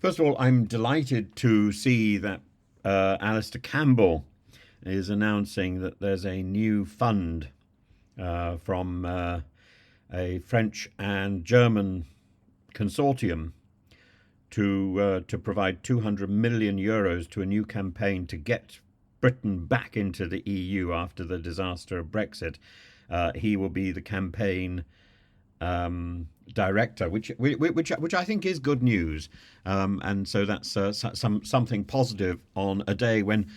First of all, I'm delighted to see that Alistair Campbell is announcing that there's a new fund from a French and German consortium to provide 200 million euros to a new campaign to get Britain back into the EU after the disaster of Brexit. He will be the campaign director, which I think is good news, and so that's something positive on a day when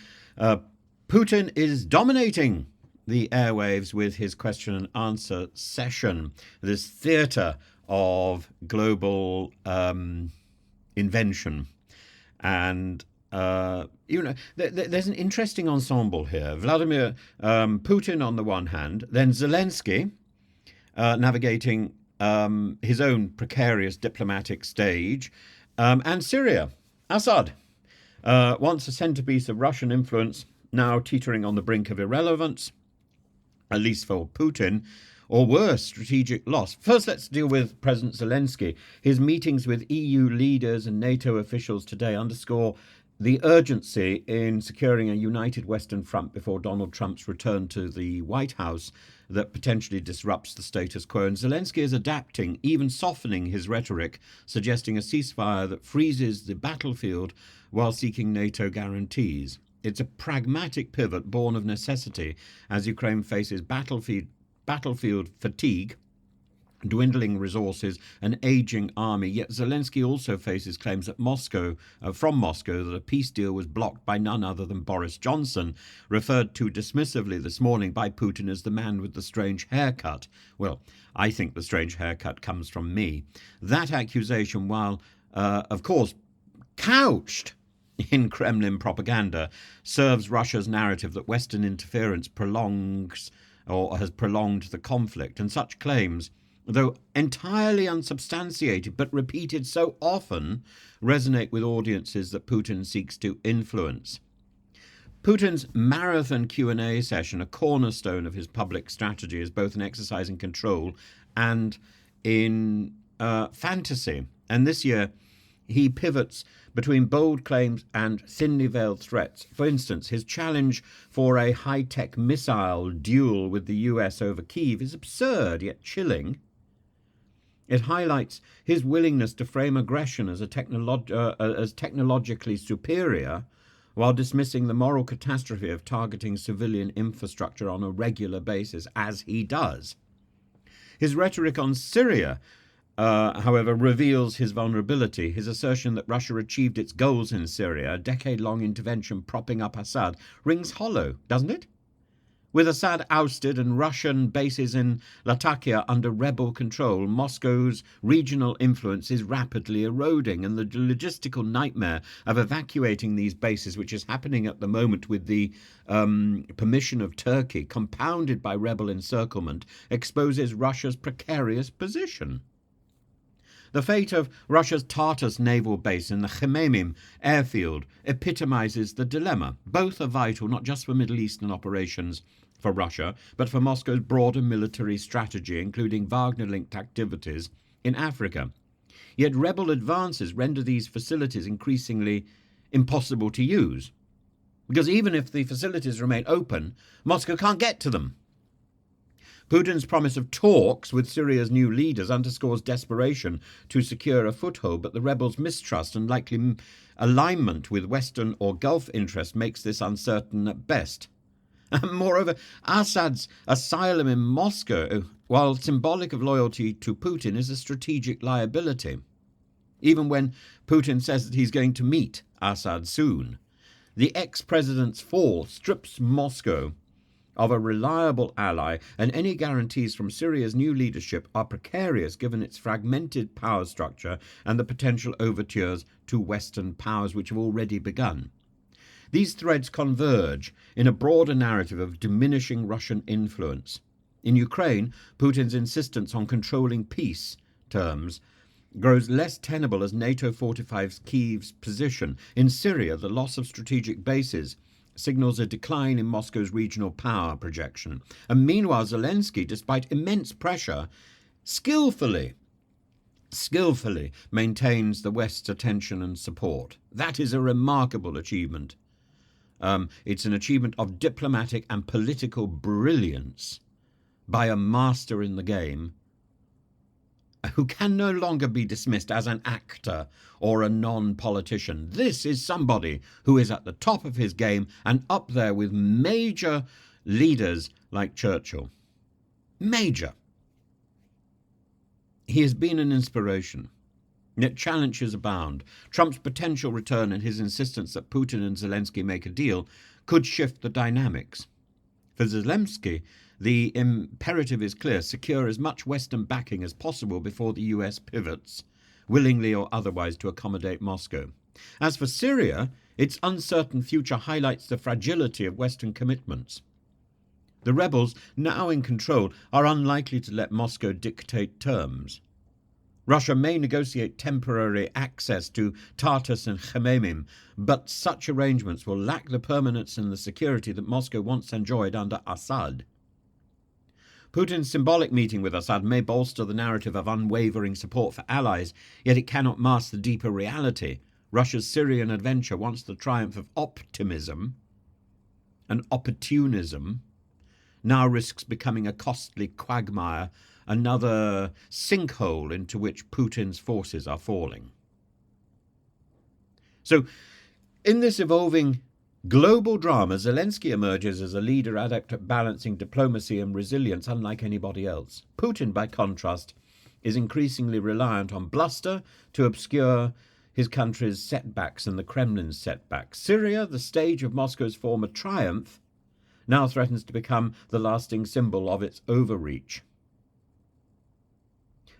Putin is dominating the airwaves with his question and answer session, this theatre of global invention. And there's an interesting ensemble here. Vladimir Putin on the one hand, then Zelensky navigating his own precarious diplomatic stage, and Syria, Assad, once a centrepiece of Russian influence, now teetering on the brink of irrelevance, at least for Putin, or worse, strategic loss. First, let's deal with President Zelensky. His meetings with EU leaders and NATO officials today underscore the urgency in securing a united Western front before Donald Trump's return to the White House that potentially disrupts the status quo. And Zelensky is adapting, even softening his rhetoric, suggesting a ceasefire that freezes the battlefield while seeking NATO guarantees. It's a pragmatic pivot born of necessity as Ukraine faces battlefield fatigue, dwindling resources, an aging army. Yet Zelensky also faces claims that from Moscow that a peace deal was blocked by none other than Boris Johnson, referred to dismissively this morning by Putin as the man with the strange haircut. Well, I think the strange haircut comes from me. That accusation, while of course couched in Kremlin propaganda, serves Russia's narrative that Western interference prolongs or has prolonged the conflict. And such claims, though entirely unsubstantiated but repeated so often, resonate with audiences that Putin seeks to influence. Putin's marathon Q&A session, a cornerstone of his public strategy, is both an exercise in control and in fantasy. And this year, he pivots between bold claims and thinly veiled threats. For instance, his challenge for a high-tech missile duel with the US over Kyiv is absurd yet chilling. It highlights his willingness to frame aggression as technologically superior, while dismissing the moral catastrophe of targeting civilian infrastructure on a regular basis, as he does. His rhetoric on Syria, however, reveals his vulnerability. His assertion that Russia achieved its goals in Syria, a decade-long intervention propping up Assad, rings hollow, doesn't it? With Assad ousted and Russian bases in Latakia under rebel control, Moscow's regional influence is rapidly eroding, and the logistical nightmare of evacuating these bases, which is happening at the moment with the permission of Turkey, compounded by rebel encirclement, exposes Russia's precarious position. The fate of Russia's Tartus naval base in the Khmeimim airfield epitomizes the dilemma. Both are vital not just for Middle Eastern operations for Russia, but for Moscow's broader military strategy, including Wagner-linked activities in Africa. Yet rebel advances render these facilities increasingly impossible to use, because even if the facilities remain open, Moscow can't get to them. Putin's promise of talks with Syria's new leaders underscores desperation to secure a foothold, but the rebels' mistrust and likely alignment with Western or Gulf interests makes this uncertain at best. And moreover, Assad's asylum in Moscow, while symbolic of loyalty to Putin, is a strategic liability. Even when Putin says that he's going to meet Assad soon, the ex-president's fall strips Moscow of a reliable ally, and any guarantees from Syria's new leadership are precarious given its fragmented power structure and the potential overtures to Western powers which have already begun. These threads converge in a broader narrative of diminishing Russian influence. In Ukraine, Putin's insistence on controlling peace terms grows less tenable as NATO fortifies Kyiv's position. In Syria, the loss of strategic bases signals a decline in Moscow's regional power projection. And meanwhile, Zelensky, despite immense pressure, skillfully skillfully maintains the West's attention and support. That is a remarkable achievement. It's an achievement of diplomatic and political brilliance by a master in the game who can no longer be dismissed as an actor or a non-politician. This is somebody who is at the top of his game and up there with major leaders like Churchill. Major. He has been an inspiration. Yet challenges abound. Trump's potential return and his insistence that Putin and Zelensky make a deal could shift the dynamics. For Zelensky, the imperative is clear: secure as much Western backing as possible before the US pivots, willingly or otherwise, to accommodate Moscow. As for Syria, its uncertain future highlights the fragility of Western commitments. The rebels, now in control, are unlikely to let Moscow dictate terms. Russia may negotiate temporary access to Tartus and Khmeimim, but such arrangements will lack the permanence and the security that Moscow once enjoyed under Assad. Putin's symbolic meeting with Assad may bolster the narrative of unwavering support for allies, yet it cannot mask the deeper reality. Russia's Syrian adventure, once the triumph of optimism and opportunism, now risks becoming a costly quagmire, another sinkhole into which Putin's forces are falling. So, in this evolving global drama, Zelensky emerges as a leader adept at balancing diplomacy and resilience unlike anybody else. Putin, by contrast, is increasingly reliant on bluster to obscure his country's setbacks and the Kremlin's setbacks. Syria, the stage of Moscow's former triumph, now threatens to become the lasting symbol of its overreach.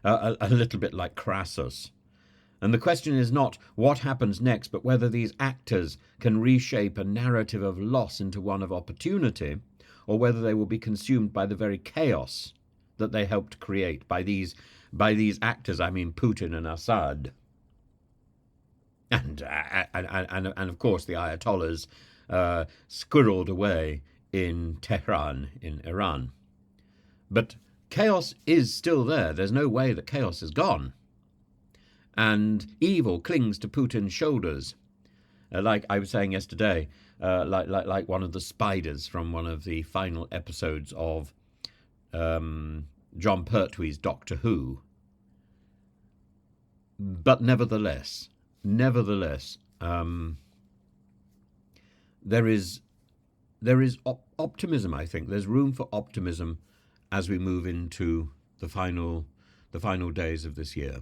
A little bit like Crassus. And the question is not what happens next, but whether these actors can reshape a narrative of loss into one of opportunity, or whether they will be consumed by the very chaos that they helped create. By these actors, I mean Putin and Assad. And of course the Ayatollahs squirreled away in Tehran, in Iran. But chaos is still there. There's no way that chaos is gone. And evil clings to Putin's shoulders. Like I was saying yesterday, like one of the spiders from one of the final episodes of John Pertwee's Doctor Who. But nevertheless, there is optimism, I think. There's room for optimism as we move into the final days of this year.